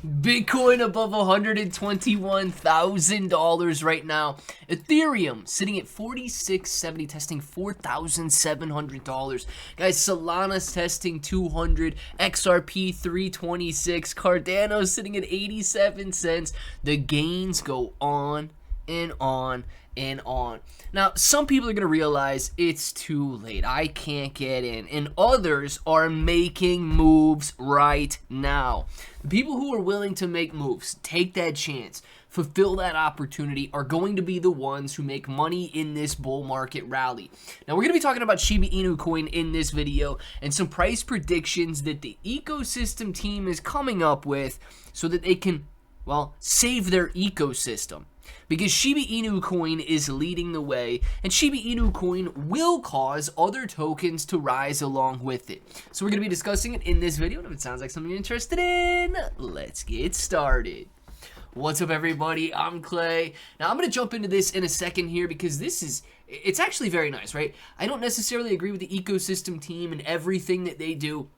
Bitcoin above $121,000 right now. Ethereum sitting at 4670, testing $4,700. Guys, Solana's testing 200, XRP 326, Cardano sitting at 87 cents. The gains go on and on and on. Now, some people are going to realize it's too late. I can't get in. And others are making moves right now. The people who are willing to make moves, take that chance, fulfill that opportunity, are going to be the ones who make money in this bull market rally. Now, we're going to be talking about Shiba Inu coin in this video and some price predictions that the ecosystem team is coming up with so that they can, well, save their ecosystem. Because Shiba Inu coin is leading the way, and Shiba Inu coin will cause other tokens to rise along with it. So we're going to be discussing it in this video, and if it sounds like something you're interested in, let's get started. What's up, everybody? I'm Clay. Now, I'm going to jump into this in a second here because it's actually very nice, right? I don't necessarily agree with the ecosystem team and everything that they do,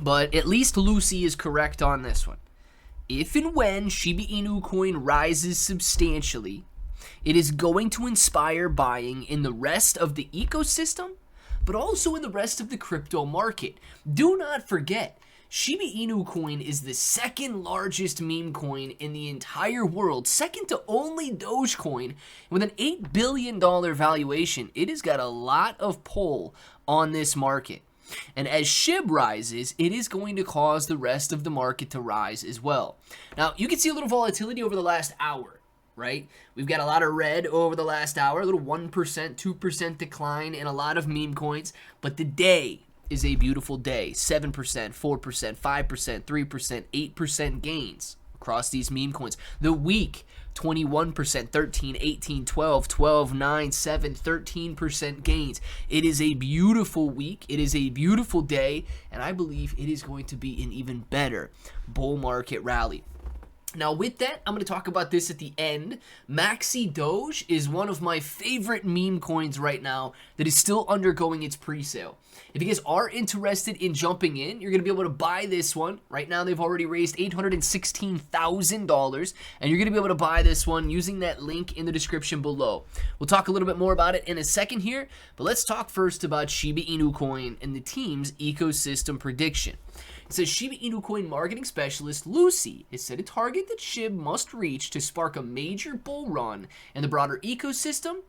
but at least Lucy is correct on this one. If and when Shiba Inu coin rises substantially, it is going to inspire buying in the rest of the ecosystem, but also in the rest of the crypto market. Do not forget, Shiba Inu coin is the second largest meme coin in the entire world, second to only Dogecoin. With an $8 billion valuation, it has got a lot of pull on this market. And as SHIB rises, it is going to cause the rest of the market to rise as well. Now, you can see a little volatility over the last hour, right? We've got a lot of red over the last hour, a little 1%, 2% decline in a lot of meme coins. But the day is a beautiful day. 7%, 4%, 5%, 3%, 8% gains across these meme coins. The week, 21%, 13, 18, 12, 12, 9, 7, 13% gains. It is a beautiful week. It is a beautiful day. And I believe it is going to be an even better bull market rally. Now, with that, I'm going to talk about this at the end. Maxi Doge is one of my favorite meme coins right now that is still undergoing its pre-sale. If you guys are interested in jumping in, you're going to be able to buy this one. Right now, they've already raised $816,000, and you're going to be able to buy this one using that link in the description below. We'll talk a little bit more about it in a second here, but let's talk first about Shiba Inu coin and the team's ecosystem prediction. It says Shiba Inu coin marketing specialist Lucy has set a target that SHIB must reach to spark a major bull run in the broader ecosystem,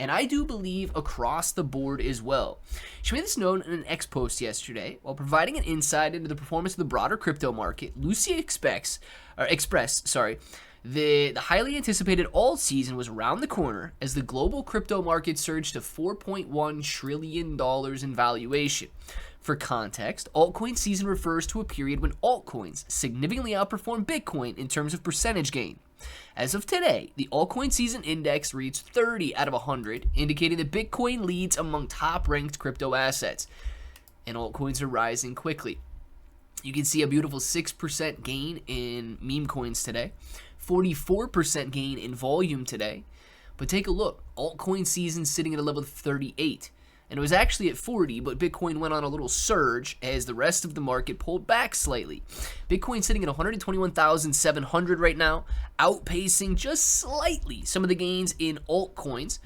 and I do believe across the board as well. She made this known in an X post yesterday. While providing an insight into the performance of the broader crypto market, Lucy expressed the highly anticipated alt season was around the corner as the global crypto market surged to $4.1 trillion in valuation. For context, altcoin season refers to a period when altcoins significantly outperform Bitcoin in terms of percentage gain. As of today, the altcoin season index reads 30 out of 100, indicating that Bitcoin leads among top-ranked crypto assets, and altcoins are rising quickly. You can see a beautiful 6% gain in meme coins today, 44% gain in volume today, but take a look, altcoin season sitting at a level of 38. And it was actually at 40, but Bitcoin went on a little surge as the rest of the market pulled back slightly. Bitcoin sitting at 121,700 right now, outpacing just slightly some of the gains in altcoins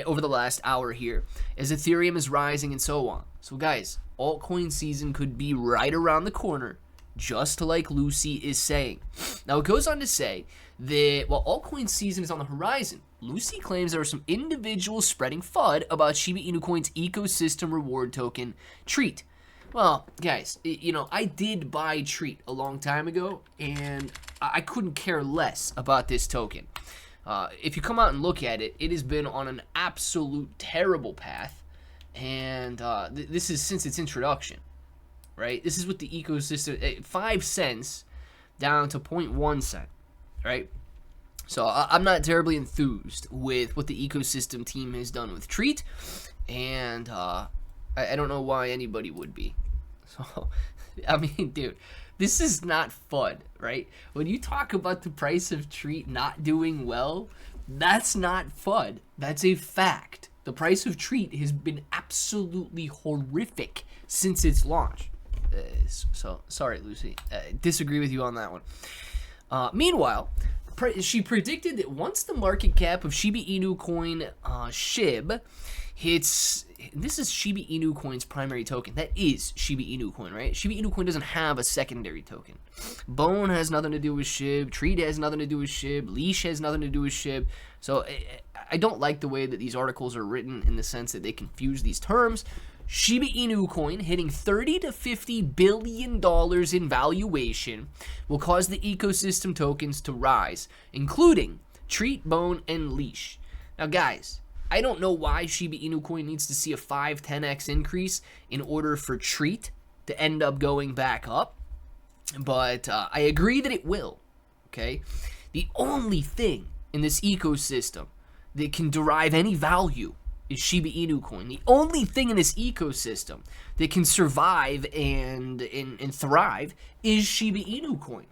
over the last hour here, as Ethereum is rising and so on. So guys, altcoin season could be right around the corner, just like Lucy is saying. Now, it goes on to say that while altcoin season is on the horizon, Lucy claims there are some individuals spreading FUD about Shiba Inu coin's ecosystem reward token, Treat. Well, guys, I did buy Treat a long time ago, and I couldn't care less about this token. If you come out and look at it, it has been on an absolute terrible path, and this is since its introduction, right? This is with the ecosystem, 5 cents down to 0.1 cent, right? So I'm not terribly enthused with what the ecosystem team has done with Treat, and I don't know why anybody would be. So, I mean, dude, this is not fun, right? When you talk about the price of Treat not doing well, that's not fun. That's a fact. The price of Treat has been absolutely horrific since its launch. So sorry, Lucy. Disagree with you on that one. Meanwhile, she predicted that once the market cap of Shiba Inu coin SHIB hits, this is Shiba Inu coin's primary token. That is Shiba Inu coin, right? Shiba Inu coin doesn't have a secondary token. Bone has nothing to do with SHIB. Treat has nothing to do with SHIB. Leash has nothing to do with SHIB. So I don't like the way that these articles are written in the sense that they confuse these terms. Shiba Inu coin hitting $30 to $50 billion in valuation will cause the ecosystem tokens to rise, including Treat, Bone, and Leash. Now, guys, I don't know why Shiba Inu coin needs to see a 5-10x increase in order for Treat to end up going back up, but I agree that it will, okay? The only thing in this ecosystem that can derive any value is Shiba Inu coin. The only thing in this ecosystem that can survive and thrive is Shiba Inu coin.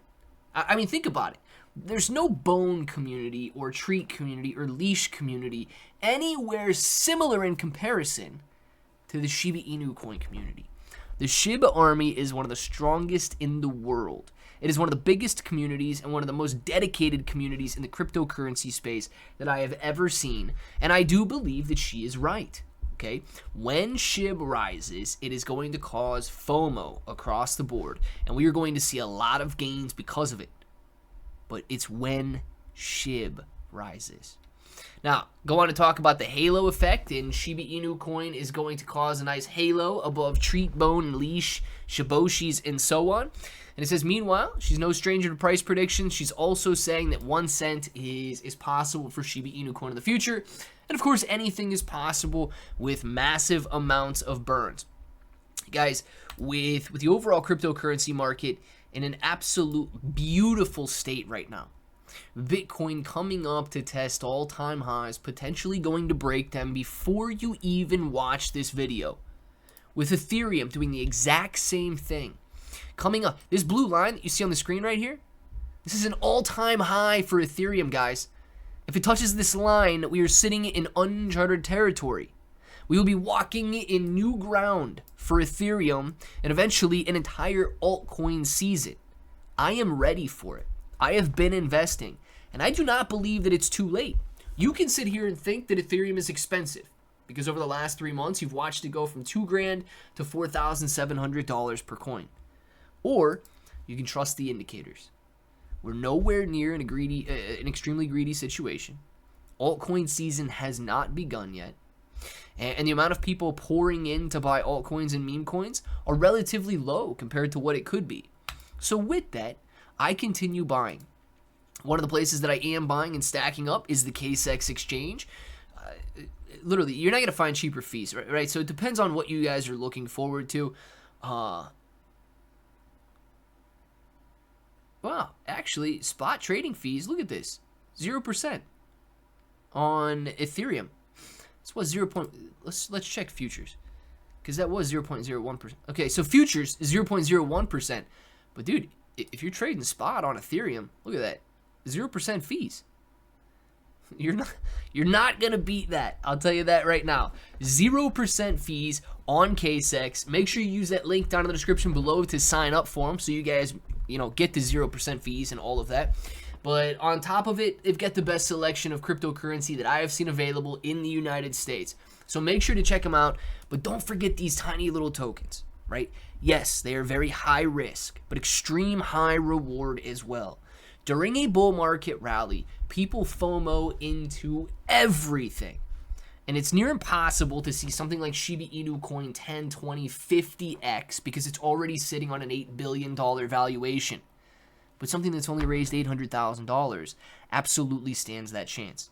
I mean, think about it. There's no Bone community or Treat community or Leash community anywhere similar in comparison to the Shiba Inu coin community. The Shiba army is one of the strongest in the world. It is one of the biggest communities and one of the most dedicated communities in the cryptocurrency space that I have ever seen. And I do believe that she is right. Okay? When SHIB rises, it is going to cause FOMO across the board. And we are going to see a lot of gains because of it. But it's when SHIB rises. Now, go on to talk about the halo effect, and Shiba Inu coin is going to cause a nice halo above Treat, Bone, Leash, Shiboshis, and so on. And it says, meanwhile, she's no stranger to price predictions. She's also saying that 1 cent is possible for Shiba Inu coin in the future. And of course, anything is possible with massive amounts of burns. Guys, with the overall cryptocurrency market in an absolute beautiful state right now, Bitcoin coming up to test all-time highs, potentially going to break them before you even watch this video. With Ethereum doing the exact same thing. Coming up, this blue line that you see on the screen right here, this is an all-time high for Ethereum, guys. If it touches this line, we are sitting in uncharted territory. We will be walking in new ground for Ethereum and eventually an entire altcoin season. I am ready for it. I have been investing, and I do not believe that it's too late. You can sit here and think that Ethereum is expensive because over the last 3 months, you've watched it go from $2,000 to $4,700 per coin. Or you can trust the indicators. We're nowhere near an extremely greedy situation. Altcoin season has not begun yet. And the amount of people pouring in to buy altcoins and meme coins are relatively low compared to what it could be. So with that, I continue buying. One of the places that I am buying and stacking up is the KSX exchange. Literally, you're not going to find cheaper fees, right? So it depends on what you guys are looking forward to. Wow, actually, spot trading fees, look at this. 0% on Ethereum. This was 0. Let's check futures, because that was 0.01%. Okay, so futures is 0.01%. But dude, if you're trading spot on Ethereum, look at that, 0% fees. You're not gonna beat that. I'll tell you that right now. 0% fees on KSX. Make sure you use that link down in the description below to sign up for them, so you guys, get the 0% fees and all of that. But on top of it, they've got the best selection of cryptocurrency that I have seen available in the United States. So make sure to check them out. But don't forget these tiny little tokens, right? Yes, they are very high risk, but extreme high reward as well. During a bull market rally, people FOMO into everything. And it's near impossible to see something like Shiba Inu coin 10, 20, 50x because it's already sitting on an $8 billion valuation. But something that's only raised $800,000 absolutely stands that chance.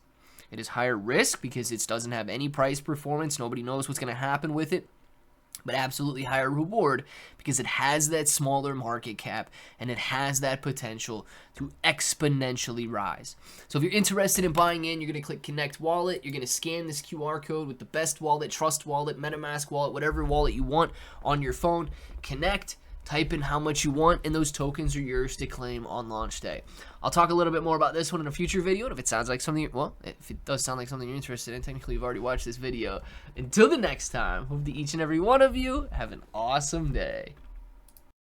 It is higher risk because it doesn't have any price performance. Nobody knows what's going to happen with it. But absolutely higher reward because it has that smaller market cap and it has that potential to exponentially rise. So if you're interested in buying in, you're going to click Connect Wallet. You're going to scan this QR code with the best wallet, Trust Wallet, MetaMask Wallet, whatever wallet you want on your phone. Connect. Type in how much you want, and those tokens are yours to claim on launch day. I'll talk a little bit more about this one in a future video, and if it sounds like something, well, if it does sound like something you're interested in, technically you've already watched this video. Until the next time, hope that each and every one of you have an awesome day.